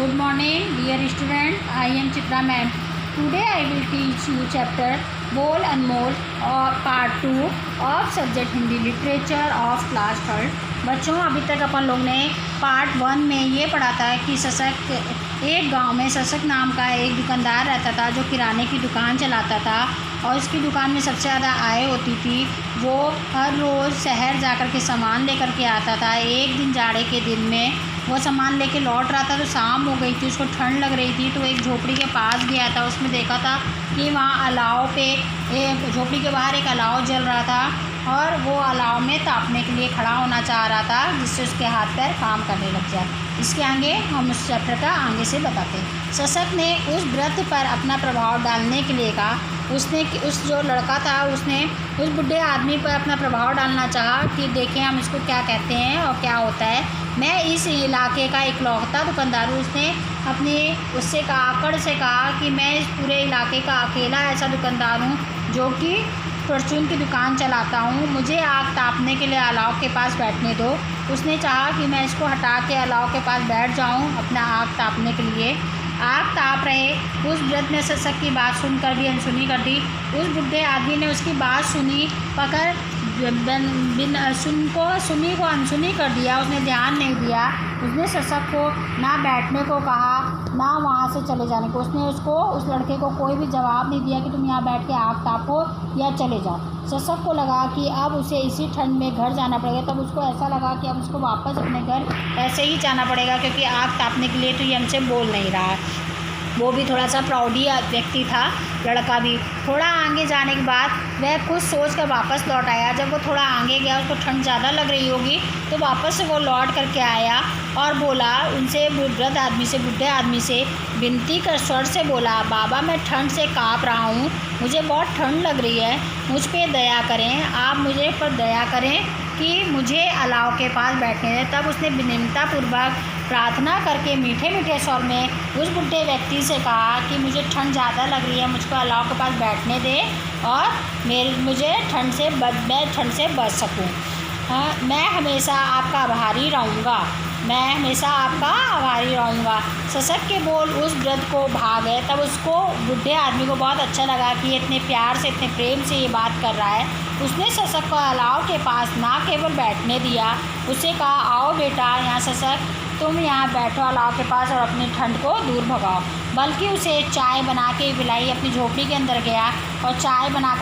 Good morning, dear student. I am Chitra ma'am. Today I will teach you chapter बोल अनमोल और part 2 of subject Hindi literature of class third. बच्चों, अभी तक अपन लोग ने पार्ट 1 में ये पढ़ा था कि सशक एक गांव में सशक नाम का एक दुकानदार रहता था जो किराने की दुकान चलाता था और उसकी दुकान में सबसे ज़्यादा आय होती थी। वो हर रोज़ शहर जाकर के सामान लेकर के आता था। एक दिन जाड़े के दिन में वो सामान लेके लौट रहा था तो शाम हो गई थी, उसको ठंड लग रही थी। तो एक झोपड़ी के पास गया था, उसमें देखा था कि वहाँ अलाव पे झोपड़ी के बाहर एक अलाव जल रहा था और वो अलाव में तापने के लिए खड़ा होना चाह रहा था जिससे उसके हाथ पैर काम करने लग जाए। इसके आगे हम उस चैप्टर का आगे से बताते हैं। शशक ने उस व्रत पर अपना प्रभाव डालने के लिए कहा। उसने उस जो लड़का था उसने उस बुढ़े आदमी पर अपना प्रभाव डालना चाहा कि देखें हम इसको क्या कहते हैं और क्या होता है। मैं इस इलाके का इकलौता दुकानदार हूँ। उसने अपने उससे कहा, आकड़ से कहा कि मैं इस पूरे इलाके का अकेला ऐसा दुकानदार हूँ जो कि परचून की दुकान चलाता हूँ। मुझे आग तापने के लिए अलाव के पास बैठने दो। उसने चाहा कि मैं इसको हटा के अलाव के पास बैठ जाऊँ अपना आग तापने के लिए। आग ताप रहे उस वृद्ध ने शशक की बात सुनकर भी अनसुनी कर दी। उस बुढ़े आदमी ने उसकी बात सुनी पकड़ सुनी को अनसुनी कर दिया। उसने ध्यान नहीं दिया। उसने शशक को ना बैठने को कहा ना वहाँ से चले जाने को। उसने उस लड़के को कोई भी जवाब नहीं दिया कि तुम यहाँ बैठ के आग तापो या चले जाओ। शशक को लगा कि अब उसे इसी ठंड में घर जाना पड़ेगा। तब उसको ऐसा लगा कि अब उसको वापस अपने घर ऐसे ही जाना पड़ेगा क्योंकि आग तापने के लिए तो ये हमसे बोल नहीं रहा है। वो भी थोड़ा सा प्राउडी व्यक्ति था, लड़का भी। थोड़ा आगे जाने के बाद वह कुछ सोच कर वापस लौट आया। जब वो थोड़ा आगे गया, उसको ठंड ज़्यादा लग रही होगी तो वापस से वो लौट करके आया और बोला उनसे, वृद्ध आदमी से, बुढ़े आदमी से विनती कर स्वर से बोला, बाबा मैं ठंड से काँप रहा हूँ, मुझे बहुत ठंड लग रही है, मुझ पर दया करें, आप मुझे पर दया करें कि मुझे अलाव के पास बैठने दें। तब उसने विनम्रतापूर्वक प्रार्थना करके मीठे मीठे स्वर में उस बुढ़े व्यक्ति से कहा कि मुझे ठंड ज़्यादा लग रही है, मुझको अलाव के पास बैठने दे और मुझे मैं ठंड से बच सकूं। हाँ, मैं हमेशा आपका आभारी रहूँगा, मैं हमेशा आपका आभारी रहूँगा। शशक के बोल उस वृद्ध को भा गए। तब उसको, बुढ़े आदमी को बहुत अच्छा लगा कि ये इतने प्यार से, इतने प्रेम से ये बात कर रहा है। उसने शशक को अलाव के पास ना केवल बैठने दिया, उसे कहा, आओ बेटा यहाँ शशक, तुम यहाँ बैठो अलाव के पास और अपनी ठंड को दूर भगाओ। बल्कि उसे चाय बना के पिलाई। अपनी झोपड़ी के अंदर गया और चाय बना